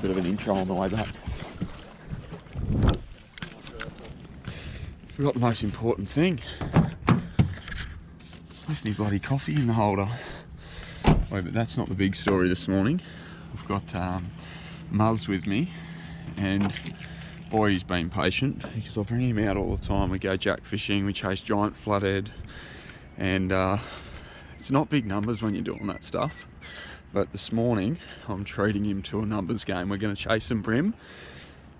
Bit of an intro on the way back. Forgot the most important thing. Where's the bloody coffee in the holder? Wait, but that's not the big story this morning. I've got Muzz with me, and boy, he's been patient because I bring him out all the time. We go jack fishing, we chase giant flathead, and it's not big numbers when you're doing that stuff. But this morning, I'm treating him to a numbers game. We're going to chase some bream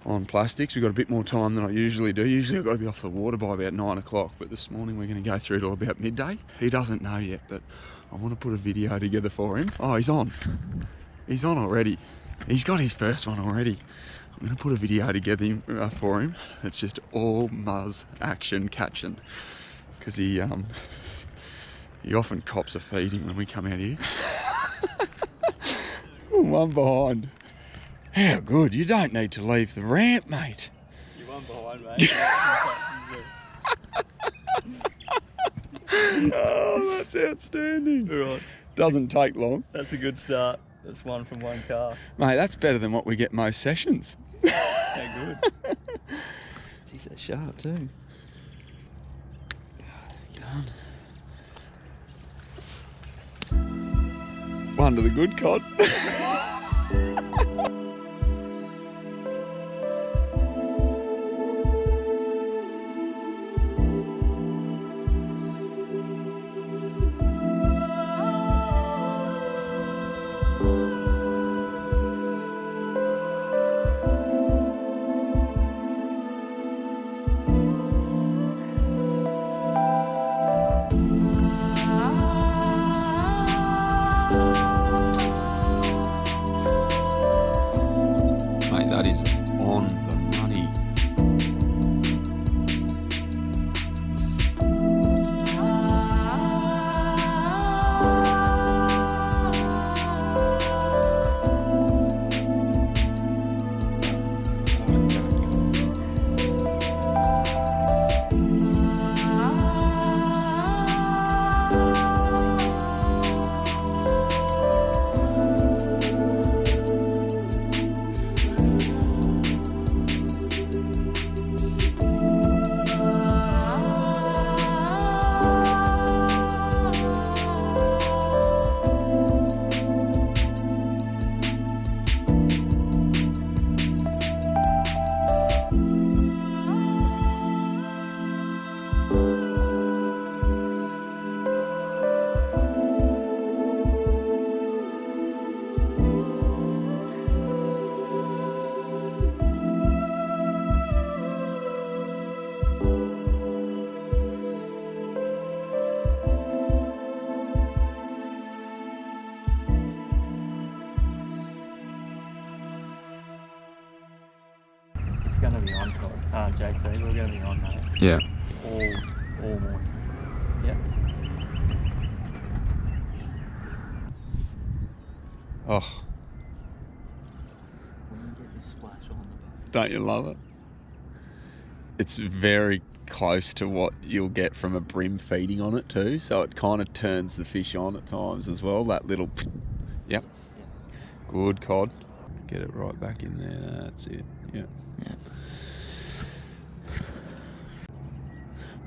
on plastics. We've got a bit more time than I usually do. Usually I've got to be off the water by about 9 o'clock, but this morning we're going to go through till about midday. He doesn't know yet, but I want to put a video together for him. Oh, he's on. He's on already. He's got his first one already. I'm going to put a video together for him. It's just all Muzz action catching, because he often cops a feeding when we come out here. One behind. How good. You don't need to leave the ramp, mate. You're one behind, mate. Oh, that's outstanding. All right. Doesn't take long. That's a good start. That's one from one car. Mate, that's better than what we get most sessions. How good. Jeez, that's sharp too. Get on. One to the good cod. That is on the money. It's going to be on, JC. We're going to be on, mate. Yeah. All morning. Yeah. Oh, When you get this splash on the boat. don't you love it? It's very close to what you'll get from a bream feeding on it too, so it kind of turns the fish on at times as well. That little, yep. Yeah. Good cod. Get it right back in there. That's it. Yeah. Yeah.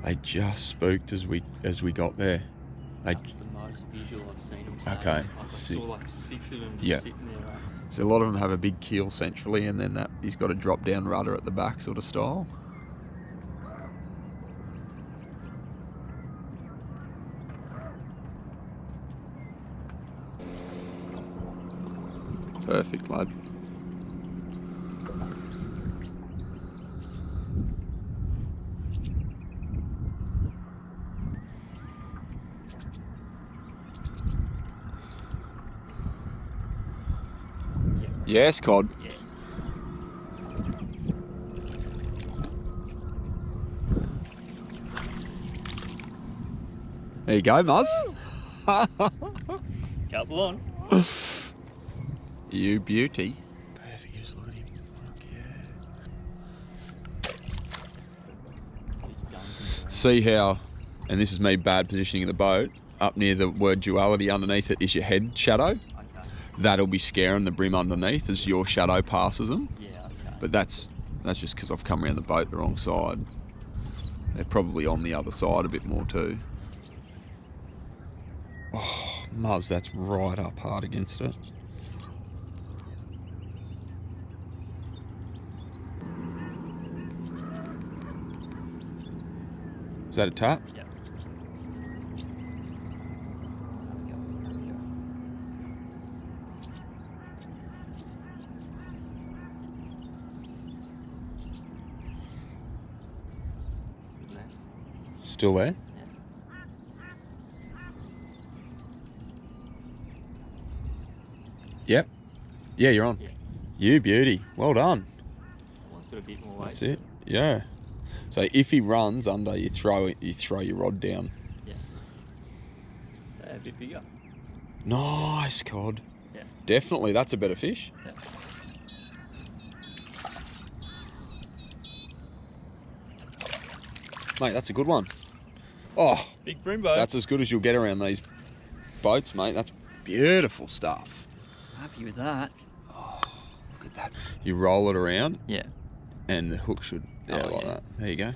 They just spooked as we got there. They, That was the most visual I've seen them play. Okay. I saw like 6 of them Yeah. just sitting there. Like, so a lot of them have a big keel centrally, and then that he's got a drop down rudder at the back sort of style. Perfect, lad. Yes, cod. yes. There you go, Muzz. Couple on. You beauty. Perfect, just look at him. Fuck yeah. He's done. See how, and this is me bad positioning of the boat, up near the word duality underneath it is your head shadow. Okay. that'll be scaring the brim underneath as your shadow passes them. Yeah, okay. But that's just because I've come around the boat the wrong side. They're probably on the other side a bit more too. Oh, Muzz, that's right up hard against it. Is that a tap? Yep. Still there? Yep. Yeah, you're on. Yeah. You beauty. Well done. That one's got a bit more weight. That's it. Yeah. So if he runs under, you throw your rod down. Yeah. A bit bigger. Nice, cod. Yeah. Definitely, that's a better fish. Yeah. Mate, that's a good one. Oh, Big bream boat. that's as good as you'll get around these boats, mate. That's beautiful stuff. Happy with that. Oh, look at that. You roll it around. Yeah. And the hook should, like yeah. that. There you go.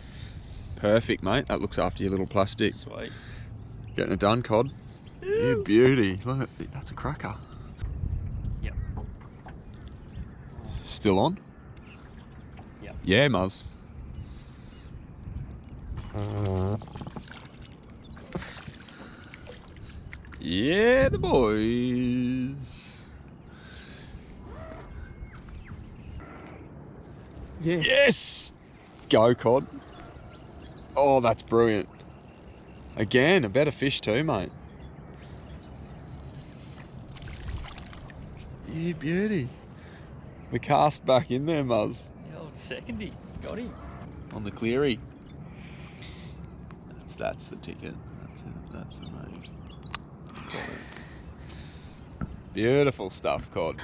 Perfect, mate. That looks after your little plastic. Sweet. Getting it done, cod. You beauty. Look at that. That's a cracker. Yep. Still on? Yep. Yeah, Muzz. Yeah, the boys. Yeah. Yes! Go, cod. Oh, that's brilliant. Again, a better fish too, mate. You beauty. The cast back in there, Muzz. The old secondary. Got him. On the cleary. That's the ticket. That's the move. Beautiful stuff, cod.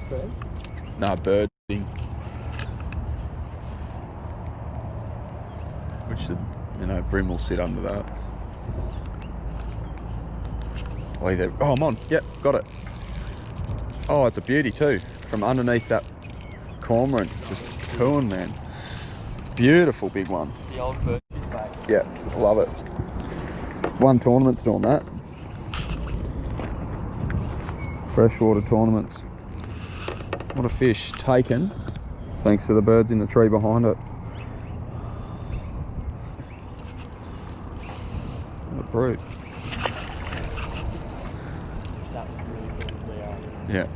Bird? No, birding. Which the brim will sit under that. Oh, there. Oh, I'm on. Yep, got it. Oh, it's a beauty too. From underneath that cormorant, just cooing, man. Beautiful big one. The old bird is back. Yeah, love it. One tournament's doing that. Freshwater tournaments. What a fish. Taken. Thanks to the birds in the tree behind it. What a brute. That was really good as they are. Yeah.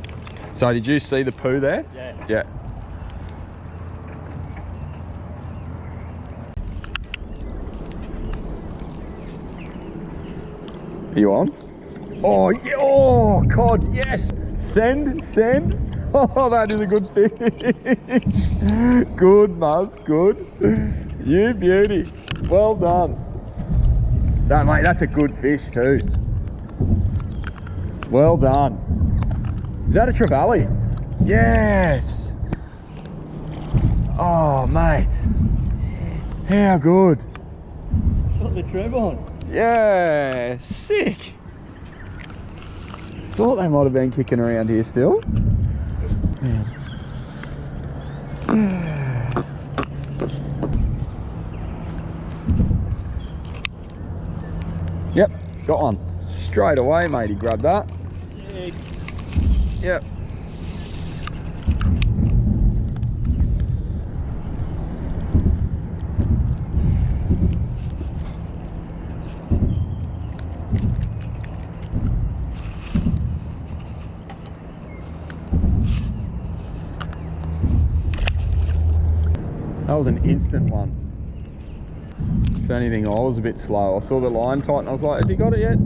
So did you see the poo there? Yeah. Yeah. Are you on? Oh, yeah. Oh, cod, yes. Send. Oh, that is a good fish. Good, Muzz, good. You beauty. Well done. That, mate, that's a good fish too. Well done. Is that a trevally? Yes. Oh, mate. How good. Got the trev on. Yeah, sick. Thought they might have been kicking around here still. Yep, got one. Straight away, mate, he grabbed that. Sick. Yep. That was an instant one. If anything, I was a bit slow. I saw the line tight and I was like, has he got it yet?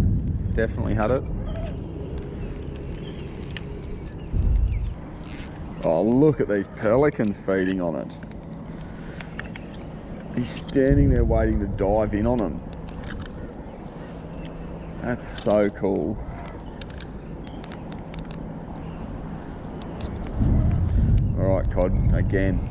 Definitely had it. Oh, look at these pelicans feeding on it. He's standing there waiting to dive in on him. That's so cool. All right, cod, again.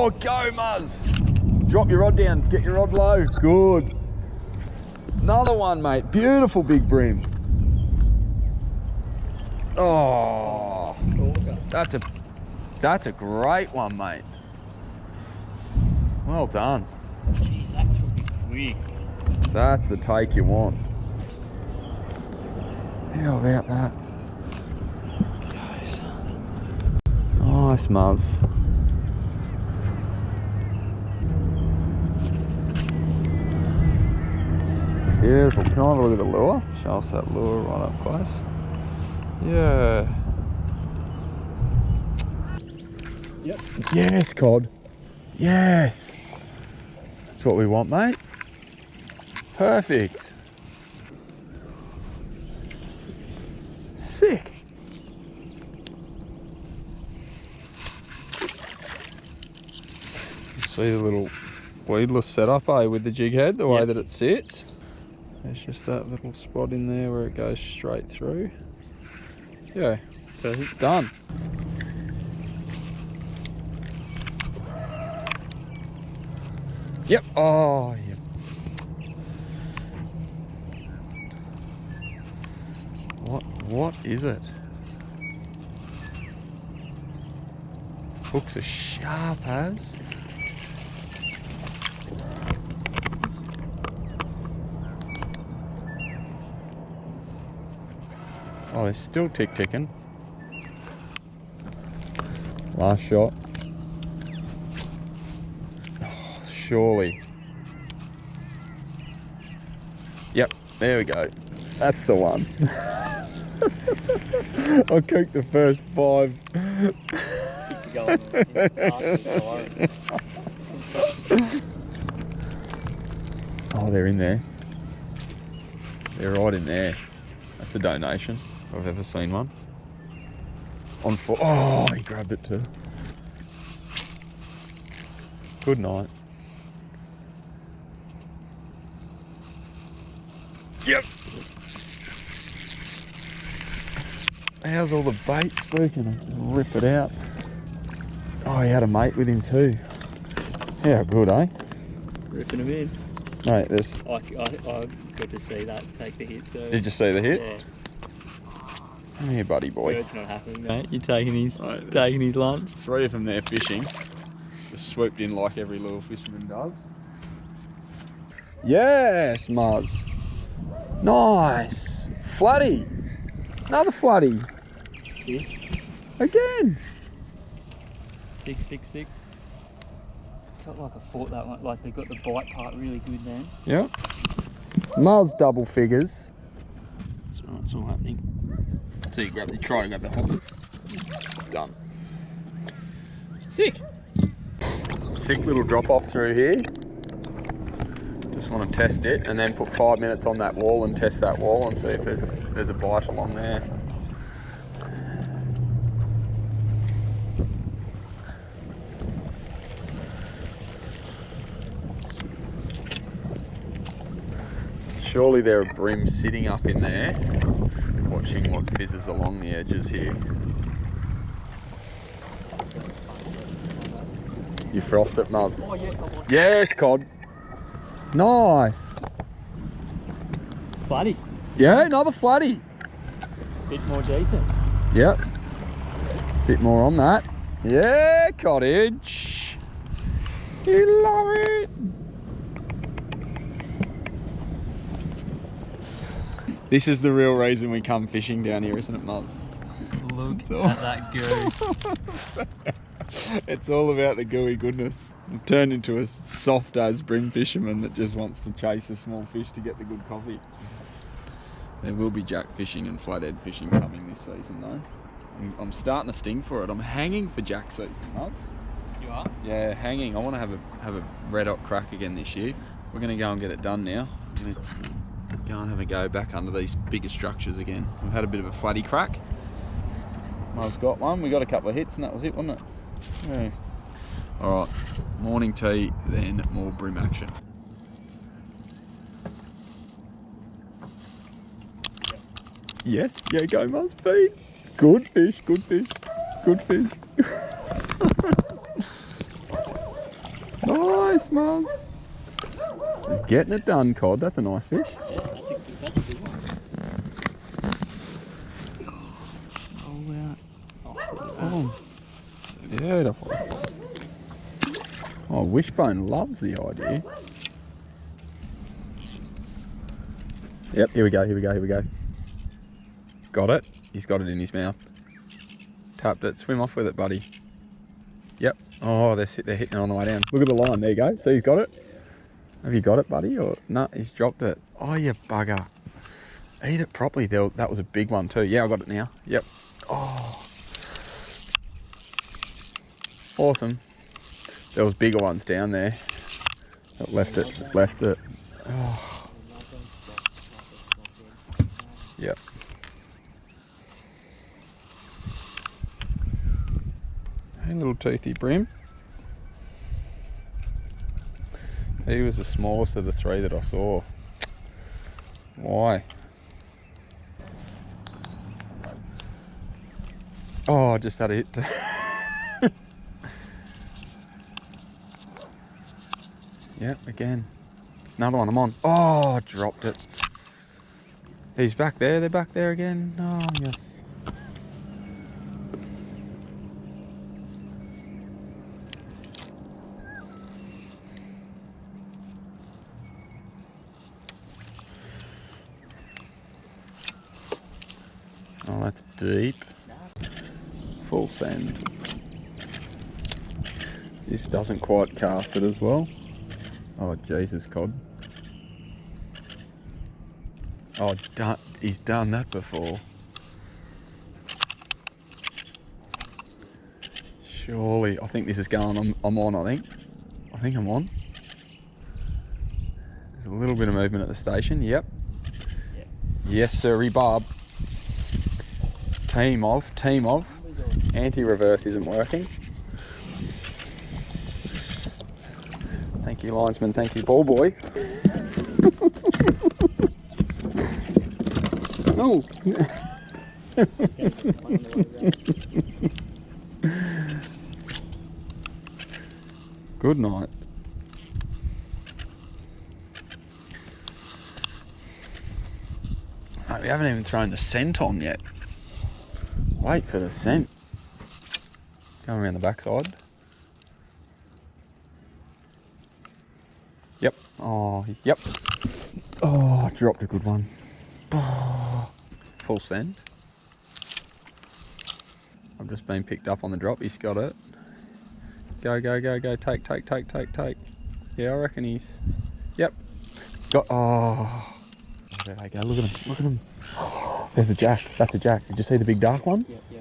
Oh, go, Muzz. Drop your rod down. Get your rod low. Good. Another one, mate. Beautiful big bream. Oh, that's a great one, mate. Well done. Jeez, that took me quick. That's the take you want. How about that? Nice, Muzz. Beautiful. Can I have a look at the lure? Show us that lure right up close. Yeah. Yep. Yes, cod. Yes. That's what we want, mate. Perfect. Sick. See the little weedless setup, with the jig head, the way that it sits. There's just that little spot in there where it goes straight through. Yeah, perfect. Done. Yep. Oh, yep. What is it? Hooks are sharp as. Oh, they're still ticking. Last shot. Oh, surely. Yep, there we go. That's the one. I cooked the first 5. Oh, they're in there. They're right in there. That's a donation, if I've ever seen one. On foot. Oh, he grabbed it too. Good night. Yep. How's all the bait spooking? Rip it out. Oh, he had a mate with him too. How good, eh? Ripping him in. Mate, this. I got to see that take the hit too. Did you see the hit? Yeah. Come here, buddy boy. Bird's not happening, mate. You're taking his lunch. 3 of them there fishing. Just swooped in like every little fisherman does. Yes, Muzz. Nice. Floody. Another floody. Yeah. Again. 666. Felt like I thought that one, like they got the bite part really good then. Yep. Muzz double figures. That's right, it's all happening. So you try to grab the hook. Done. Sick. Sick little drop off through here. Just want to test it and then put 5 minutes on that wall and test that wall and see if there's a bite along there. Surely there are bream sitting up in there, watching what fizzes along the edges here. You frothed it, Muzz. Oh, yes, Yes, cod. Nice. Floody. Yeah, another floody. Bit more decent. Yep. Bit more on that. Yeah, cottage. You love it. This is the real reason we come fishing down here, isn't it, Muzz? Look at that goo. It's all about the gooey goodness. I've turned into a soft as bream fisherman that just wants to chase a small fish to get the good coffee. There will be jack fishing and flathead fishing coming this season though. I'm starting to sting for it. I'm hanging for jack season, Muzz. You are? Yeah, hanging. I want to have a red hot crack again this year. We're going to go and get it done now. I'm going to go and have a go back under these bigger structures again. We've had a bit of a floody crack. Muzz got one. We got a couple of hits and that was it, wasn't it? Yeah. Alright, morning tea, then more bream action. Yes, yeah, go Muzz, feed. Good fish, good fish, good fish. Getting it done, cod. That's a nice fish. Yeah, that's a good one. Oh, beautiful. Oh, Wishbone loves the idea. Yep, here we go, here we go, here we go. Got it. He's got it in his mouth. Tapped it. Swim off with it, buddy. Yep. Oh, they're hitting it on the way down. Look at the line. There you go. See, he's got it. Have you got it, buddy? Or no, he's dropped it. Oh, you bugger. Eat it properly. That was a big one too. Yeah, I got it now. Yep. Oh. Awesome. There was bigger ones down there. That left it. Oh. Yep. Hey, little toothy Bream. He was the smallest of the three that I saw. Why? Oh, I just had a hit. Yep, again. Another one, I'm on. Oh, dropped it. He's back there, they're back there again. Oh, yeah. Oh, that's deep. Full send. This doesn't quite cast it as well. Oh, Jesus, cod. Oh, he's done that before. Surely, I think this is going, I'm on, I think I'm on. There's a little bit of movement at the station, yep. Yes, sirree, Bob. Team of. Anti-reverse isn't working. Thank you, linesman. Thank you, ball boy. Oh. Good night. Mate, we haven't even thrown the scent on yet. Wait for the scent. Going around the backside. Yep. Oh, yep. Oh, I dropped a good one. Oh. Full send. I've just been picked up on the drop. He's got it. Go, go, go, go. Take. Yeah, I reckon he's... Yep. Got... Oh. There they go. Look at him. There's a jack. That's a jack. Did you see the big dark one? Yeah.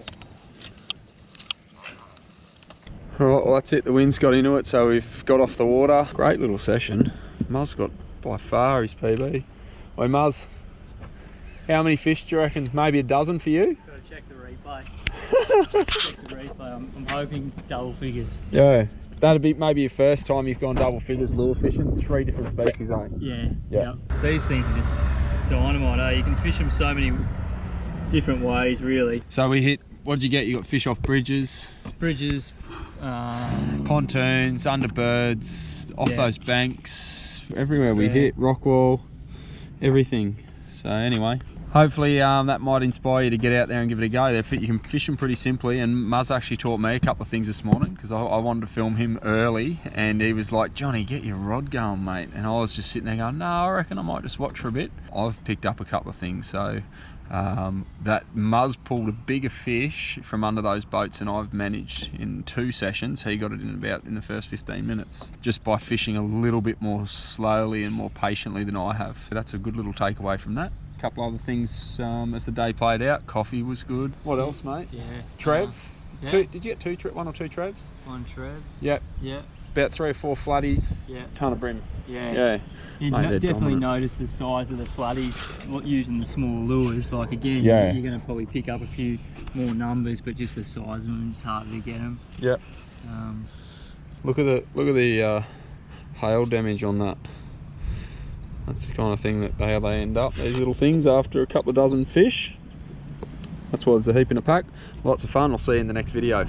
Alright, well that's it. The wind's got into it, so we've got off the water. Great little session. Muzz got by far his PB. Oi, Muzz. How many fish do you reckon? Maybe a dozen for you? Gotta check the replay. I'm hoping double figures. Yeah. That'd be maybe your first time you've gone double figures lure fishing. 3 different species, eh? Yeah. Yeah. These things are just dynamite, eh? You can fish them so many different ways, really. So we hit, what did you get? You got fish off bridges, pontoons, under birds, off those banks. Everywhere we hit, rock wall, everything. So anyway, hopefully that might inspire you to get out there and give it a go. You can fish them pretty simply, and Muzz actually taught me a couple of things this morning because I wanted to film him early, and he was like, Johnny, get your rod going, mate. And I was just sitting there going, no, I reckon I might just watch for a bit. I've picked up a couple of things, so that Muzz pulled a bigger fish from under those boats than I've managed in 2 sessions. He got it in the first 15 minutes just by fishing a little bit more slowly and more patiently than I have. That's a good little takeaway from that. A couple other things as the day played out. Coffee was good. What else, mate? Yeah. Trev? Yeah. Did you get 1 or 2 Trevs? 1 Trev. Yep. Yeah. About 3 or 4 flatties. Yeah. Ton of Bream. Yeah. You Mate, definitely dominant. notice the size of the slutties using the small lures. Like again, Yeah. you're going to probably pick up a few more numbers, but just the size of them, it's harder to get them. Yep. Look at the hail damage on that. That's the kind of thing that how they end up, these little things, after a couple of dozen fish. That's why there's a heap in a pack. Lots of fun. I'll see you in the next video.